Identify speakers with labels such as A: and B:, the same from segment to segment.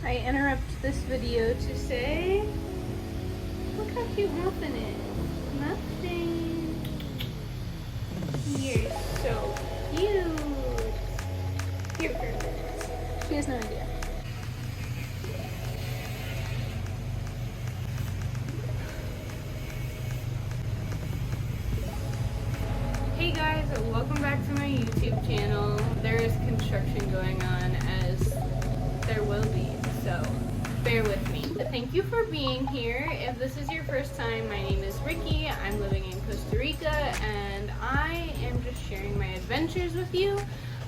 A: I interrupt this video to say, look how cute Muffin is. Muffin. You're so cute. Here, her. She has no idea. Hey guys, welcome back to my YouTube channel. There is construction going on, as there will be, so bear with me. Thank you for being here. If this is your first time, my name is Ricky. I'm living in Costa Rica, and I am just sharing my adventures with you,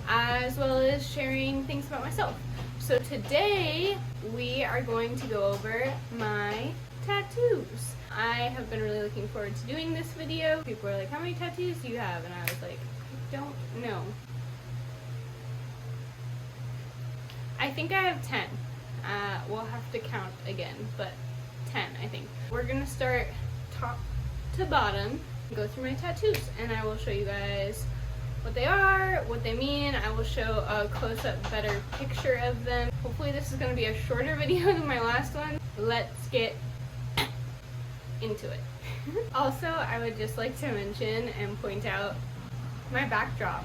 A: as well as sharing things about myself. So today, we are going to go over my tattoos. I have been really looking forward to doing this video. People are like, how many tattoos do you have? And I was like, I don't know. I think I have 10. We'll have to count again, but 10, I think. We're gonna start top to bottom, go through my tattoos, and I will show you guys what they are, what they mean. I will show a close-up, better picture of them. Hopefully this is gonna be a shorter video than my last one. Let's get into it. Also, I would just like to mention and point out my backdrop.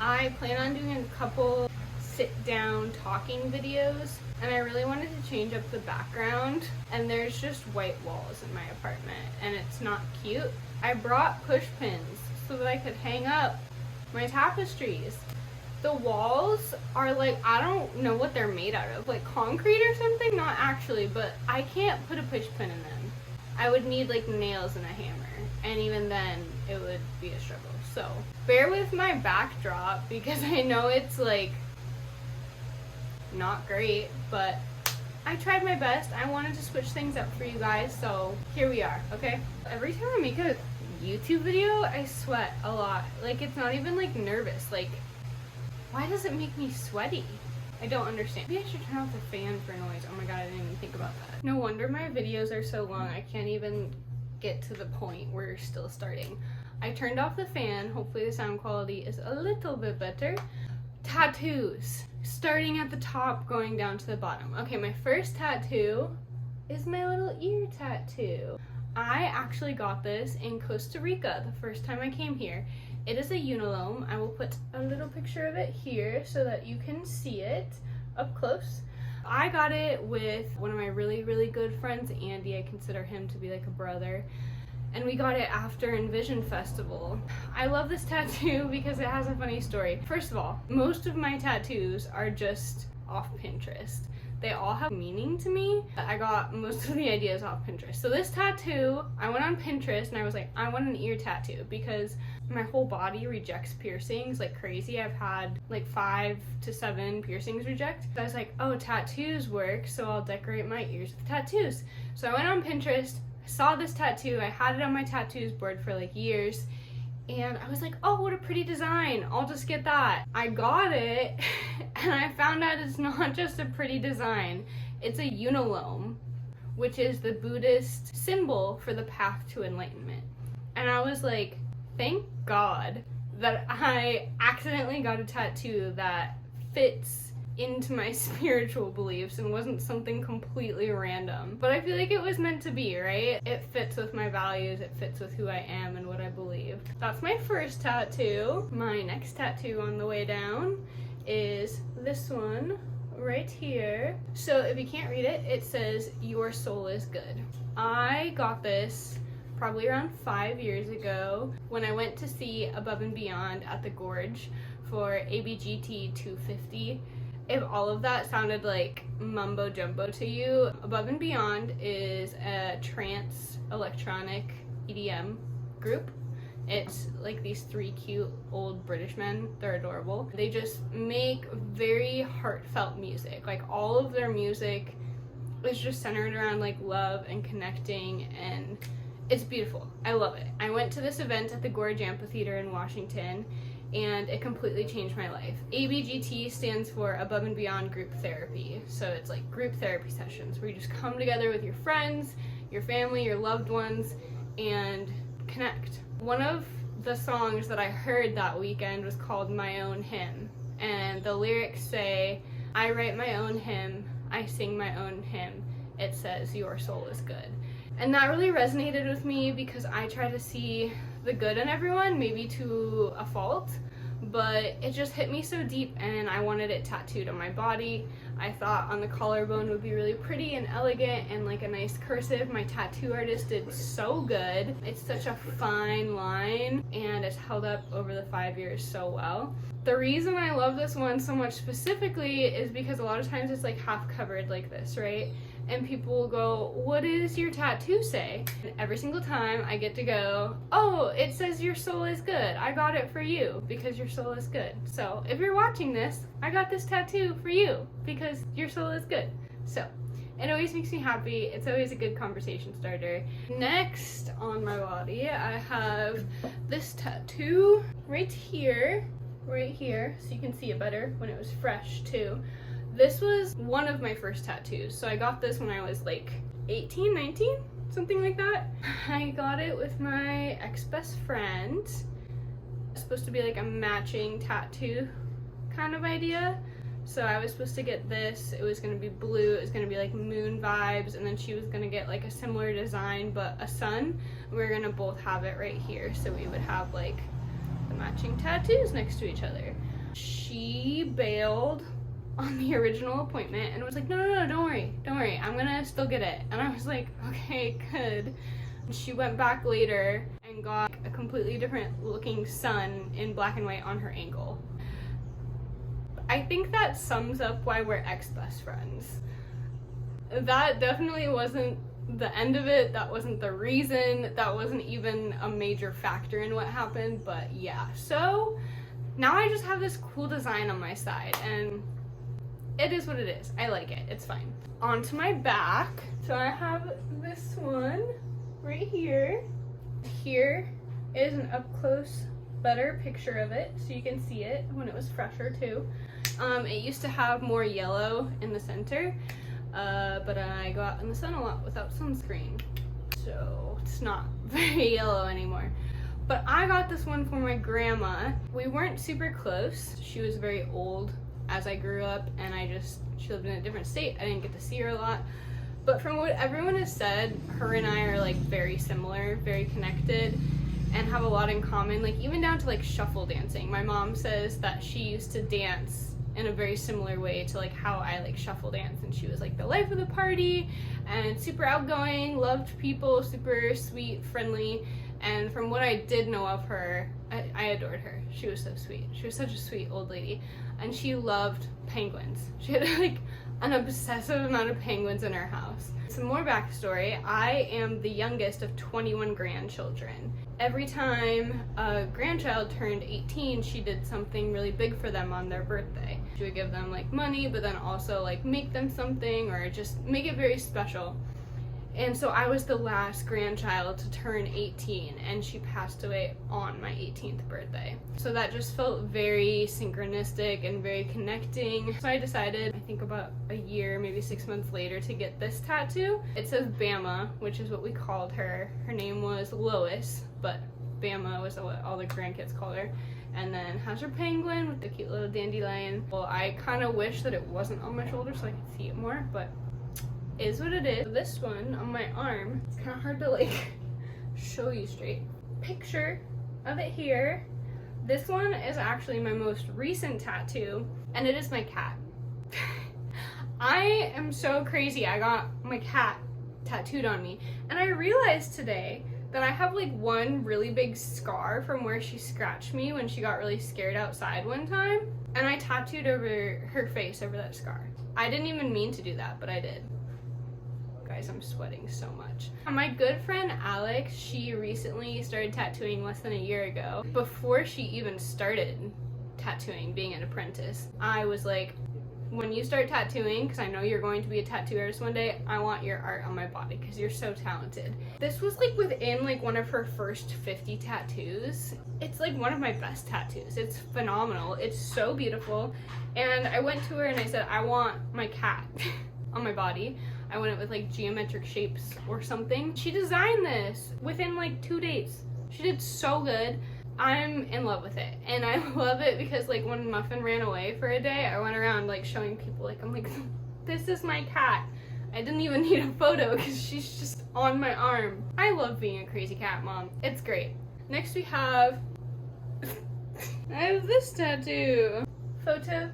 A: I plan on doing a couple sit-down talking videos, and I really wanted to change up the background, and there's just white walls in my apartment, and it's not cute. I brought push pins so that I could hang up my tapestries. The walls are like, I don't know what they're made out of, like concrete or something? Not actually, but I can't put a push pin in them. I would need like nails and a hammer, and even then it would be a struggle. So bear with my backdrop because I know it's like not great, but I tried my best. I wanted to switch things up for you guys, so here we are, okay? Every time I make a YouTube video, I sweat a lot. Like, it's not even like nervous. Like, why does it make me sweaty? I don't understand. Maybe I should turn off the fan for noise. Oh my god, I didn't even think about that. No wonder my videos are so long. I can't even get to the point where you're still starting. I turned off the fan. Hopefully the sound quality is a little bit better. Tattoos. Starting at the top, going down to the bottom. Okay, my first tattoo is my little ear tattoo. I actually got this in Costa Rica the first time I came here. It is a unilome. I will put a little picture of it here so that you can see it up close. I got it with one of my really, really good friends, Andy. I consider him to be like a brother. And we got it after Envision Festival. I love this tattoo because it has a funny story. First of all, most of my tattoos are just off Pinterest. They all have meaning to me. I got most of the ideas off Pinterest. So this tattoo, I went on Pinterest and I was like, I want an ear tattoo because my whole body rejects piercings like crazy. I've had like 5 to 7 piercings reject. So I was like, oh, tattoos work, so I'll decorate my ears with tattoos. So I went on Pinterest, I saw this tattoo, I had it on my tattoos board for like years, and I was like, oh, what a pretty design, I'll just get that. I got it, and I found out it's not just a pretty design, it's a unilome, which is the Buddhist symbol for the path to enlightenment. And I was like, thank God that I accidentally got a tattoo that fits into my spiritual beliefs and wasn't something completely random. But I feel like it was meant to be, right? It fits with my values, it fits with who I am and what I believe. That's my first tattoo. My next tattoo on the way down is this one right here. So if you can't read it, it says, "Your soul is good." I got this probably around 5 years ago when I went to see Above and Beyond at the Gorge for ABGT 250. If all of that sounded like mumbo jumbo to you, Above and Beyond is a trance electronic EDM group. It's like these 3 cute old British men. They're adorable. They just make very heartfelt music. Like, all of their music is just centered around like love and connecting, and it's beautiful. I love it. I went to this event at the Gorge Amphitheater in Washington, and it completely changed my life. ABGT stands for Above and Beyond Group Therapy. So it's like group therapy sessions where you just come together with your friends, your family, your loved ones, and connect. One of the songs that I heard that weekend was called My Own Hymn, and the lyrics say, I write my own hymn, I sing my own hymn. It says, "Your soul is good." And that really resonated with me because I try to see the good in everyone, maybe to a fault, but it just hit me so deep and I wanted it tattooed on my body. I thought on the collarbone would be really pretty and elegant and like a nice cursive. My tattoo artist did so good. It's such a fine line and it's held up over the 5 years so well. The reason I love this one so much specifically is because a lot of times it's like half covered like this, right? And people will go, "What does your tattoo say?" And every single time I get to go, "Oh, it says your soul is good. I got it for you because your soul is good. So if you're watching this, I got this tattoo for you because your soul is good." So it always makes me happy. It's always a good conversation starter. Next on my body, I have this tattoo right here, so you can see it better when it was fresh too. This was one of my first tattoos. So I got this when I was like 18, 19, something like that. I got it with my ex-best friend. It's supposed to be like a matching tattoo kind of idea. So I was supposed to get this. It was going to be blue. It was going to be like moon vibes. And then she was going to get like a similar design, but a sun. We were going to both have it right here. So we would have like the matching tattoos next to each other. She bailed on the original appointment and was like, no, don't worry, I'm gonna still get it. And I was like, okay, good. And she went back later and got a completely different looking sun in black and white on her ankle. I think that sums up why we're ex-best friends. That definitely wasn't the end of it. That wasn't the reason. That wasn't even a major factor in what happened, but yeah. So now I just have this cool design on my side and it is what it is. I like it. It's fine. On to my back. So I have this one right here. Here is an up close, better picture of it so you can see it when it was fresher too. It used to have more yellow in the center, but I go out in the sun a lot without sunscreen, so it's not very yellow anymore. But I got this one for my grandma. We weren't super close. She was very old as I grew up, and she lived in a different state. I didn't get to see her a lot. But from what everyone has said, her and I are like very similar, very connected, and have a lot in common, like even down to like shuffle dancing. My mom says that she used to dance in a very similar way to like how I like shuffle dance, and she was like the life of the party and super outgoing, loved people, super sweet, friendly. And from what I did know of her, I adored her. She was so sweet. She was such a sweet old lady. And she loved penguins. She had like an obsessive amount of penguins in her house. Some more backstory. I am the youngest of 21 grandchildren. Every time a grandchild turned 18, she did something really big for them on their birthday. She would give them like money, but then also like make them something or just make it very special. And so I was the last grandchild to turn 18, and she passed away on my 18th birthday. So that just felt very synchronistic and very connecting. So I decided, I think about a year, maybe 6 months later, to get this tattoo. It says Bama, which is what we called her. Her name was Lois, but Bama was what all the grandkids called her. And then has her penguin with the cute little dandelion. Well, I kind of wish that it wasn't on my shoulder so I could see it more, but is what it is. This one on my arm, it's kind of hard to like show you straight. Picture of it here. This one is actually my most recent tattoo, and it is my cat. I am so crazy. I got my cat tattooed on me, and I realized today that I have like one really big scar from where she scratched me when she got really scared outside one time, and I tattooed over her face over that scar. I didn't even mean to do that, but I did. Guys, I'm sweating so much. My good friend Alex, she recently started tattooing less than a year ago. Before she even started tattooing, being an apprentice, I was like, when you start tattooing, because I know you're going to be a tattoo artist one day, I want your art on my body because you're so talented. This was like within like one of her first 50 tattoos. It's like one of my best tattoos. It's phenomenal. It's so beautiful. And I went to her and I said, I want my cat on my body. I went with like geometric shapes or something. She designed this within like 2 days. She did so good. I'm in love with it, and I love it because like when Muffin ran away for a day, I went around like showing people like I'm like This is my cat. I didn't even need a photo because she's just on my arm. I love being a crazy cat mom. It's great. Next we have, I have this tattoo. Photo.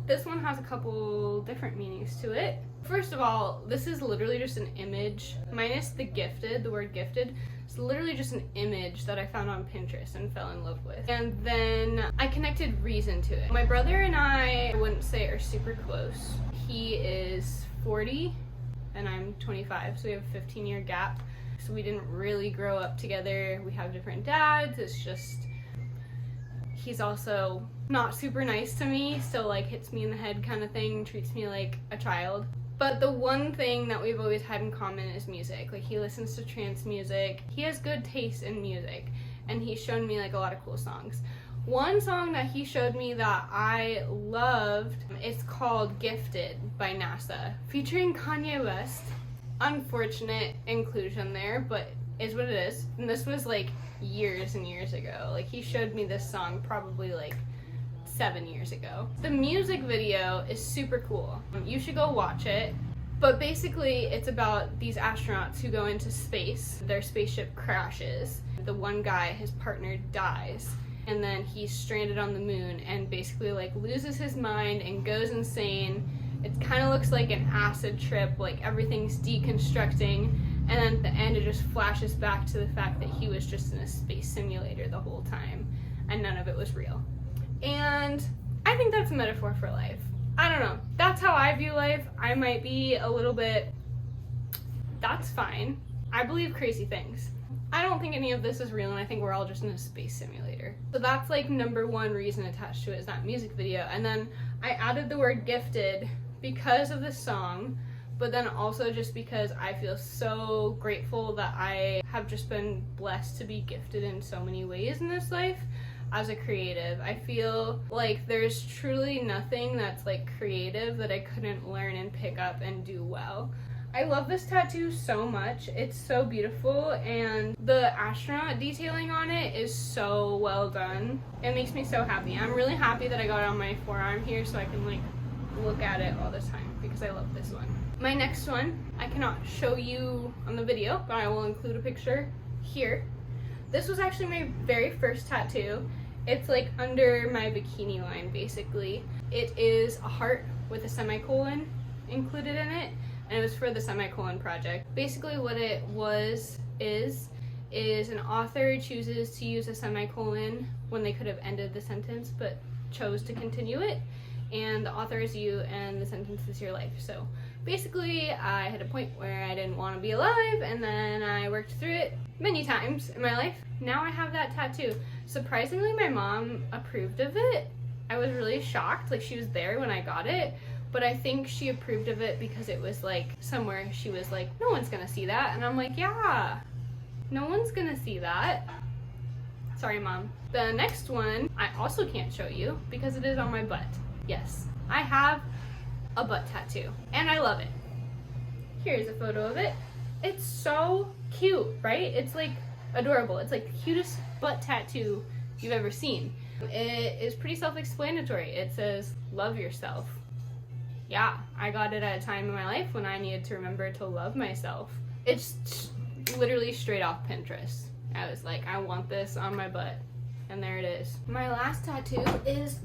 A: This one has a couple different meanings to it. First of all, this is literally just an image, minus the gifted, the word gifted. It's literally just an image that I found on Pinterest and fell in love with. And then I connected reason to it. My brother and I wouldn't say are super close. He is 40 and I'm 25, so we have a 15-year gap. So we didn't really grow up together. We have different dads. It's just, he's also not super nice to me, still like hits me in the head kind of thing, treats me like a child. But the one thing that we've always had in common is music. Like, he listens to trance music. He has good taste in music, and he's shown me like a lot of cool songs. One song that he showed me that I loved, it's called Gifted by NASA, featuring Kanye West. Unfortunate inclusion there, but is what it is. And this was like years and years ago. Like, he showed me this song probably like 7 years ago. The music video is super cool. You should go watch it. But basically it's about these astronauts who go into space. Their spaceship crashes. The one guy, his partner, dies. And then he's stranded on the moon and basically like loses his mind and goes insane. It kind of looks like an acid trip, like everything's deconstructing. And then at the end it just flashes back to the fact that he was just in a space simulator the whole time and none of it was real. And I think that's a metaphor for life. I don't know. That's how I view life. I might be a little bit, that's fine. I believe crazy things. I don't think any of this is real, and I think we're all just in a space simulator. So that's like number one reason attached to it, is that music video. And then I added the word gifted because of the song, but then also just because I feel so grateful that I have just been blessed to be gifted in so many ways in this life. As a creative, I feel like there's truly nothing that's like creative that I couldn't learn and pick up and do well. I love this tattoo so much. It's so beautiful, and the astronaut detailing on it is so well done. It makes me so happy. I'm really happy that I got it on my forearm here so I can like look at it all the time because I love this one. My next one, I cannot show you on the video, but I will include a picture here. This was actually my very first tattoo. It's like under my bikini line, basically. It is a heart with a semicolon included in it, and it was for the semicolon project. Basically what it is an author chooses to use a semicolon when they could have ended the sentence but chose to continue it, and the author is you and the sentence is your life. So basically I had a point where I didn't want to be alive, and then I worked through it many times in my life. Now I have that tattoo. Surprisingly, my mom approved of it. I was really shocked. Like, she was there when I got it, but I think she approved of it because it was like somewhere she was like, no one's gonna see that. And I'm like, yeah, no one's gonna see that. Sorry, Mom. The next one I also can't show you because it is on my butt. Yes, I have a butt tattoo and I love it. Here's a photo of it. It's so cute, right? It's like adorable. It's like the cutest butt tattoo you've ever seen. It is pretty self-explanatory. It says, love yourself. Yeah, I got it at a time in my life when I needed to remember to love myself. It's literally straight off Pinterest. I was like, I want this on my butt. And there it is. My last tattoo is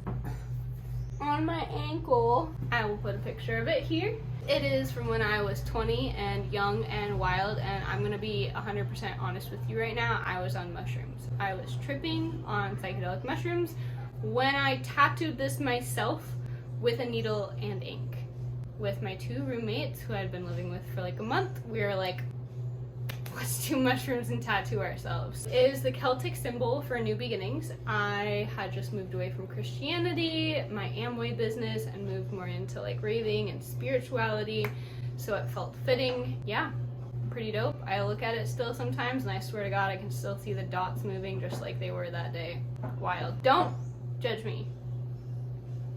A: on my ankle. I will put a picture of it here. It is from when I was 20 and young and wild, and I'm gonna be 100% honest with you right now. I was on mushrooms. I was tripping on psychedelic mushrooms when I tattooed this myself with a needle and ink. With my two roommates who I'd been living with for like a month, we were like, let's do mushrooms and tattoo ourselves. It is the Celtic symbol for new beginnings. I had just moved away from Christianity, my Amway business, and moved more into like raving and spirituality, so it felt fitting. Yeah, pretty dope. I look at it still sometimes and I swear to God I can still see the dots moving just like they were that day. Wild. Don't judge me.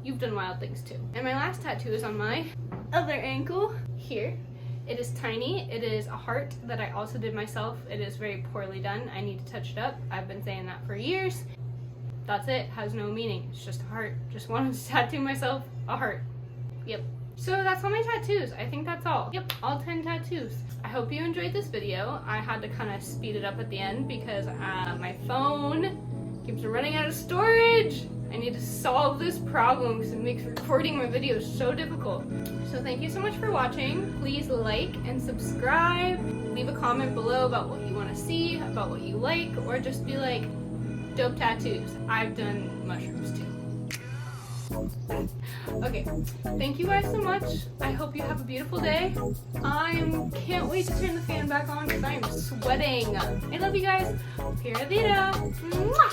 A: You've done wild things too. And my last tattoo is on my other ankle here. It is tiny. It is a heart that I also did myself. It is very poorly done. I need to touch it up. I've been saying that for years. That's it. Has no meaning. It's just a heart. Just wanted to tattoo myself a heart. Yep. So that's all my tattoos. I think that's all. Yep, all 10 tattoos. I hope you enjoyed this video. I had to kind of speed it up at the end because my phone keeps running out of storage. I need to solve this problem because it makes recording my videos so difficult. So thank you so much for watching. Please like and subscribe. Leave a comment below about what you want to see, about what you like, or just be like, dope tattoos. I've done mushrooms too. Okay, thank you guys so much. I hope you have a beautiful day. I can't wait to turn the fan back on because I am sweating. I love you guys. Pura Vida. Mwah!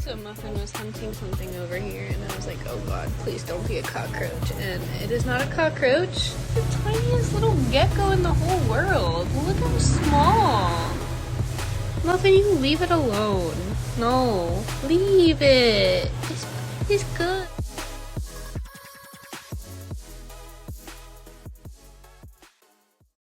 A: So Muffin was hunting something over here and I was like, oh god, please don't be a cockroach. And it is not a cockroach. The tiniest little gecko in the whole world. Look how small. Muffin, you leave it alone. No, leave it. It's good.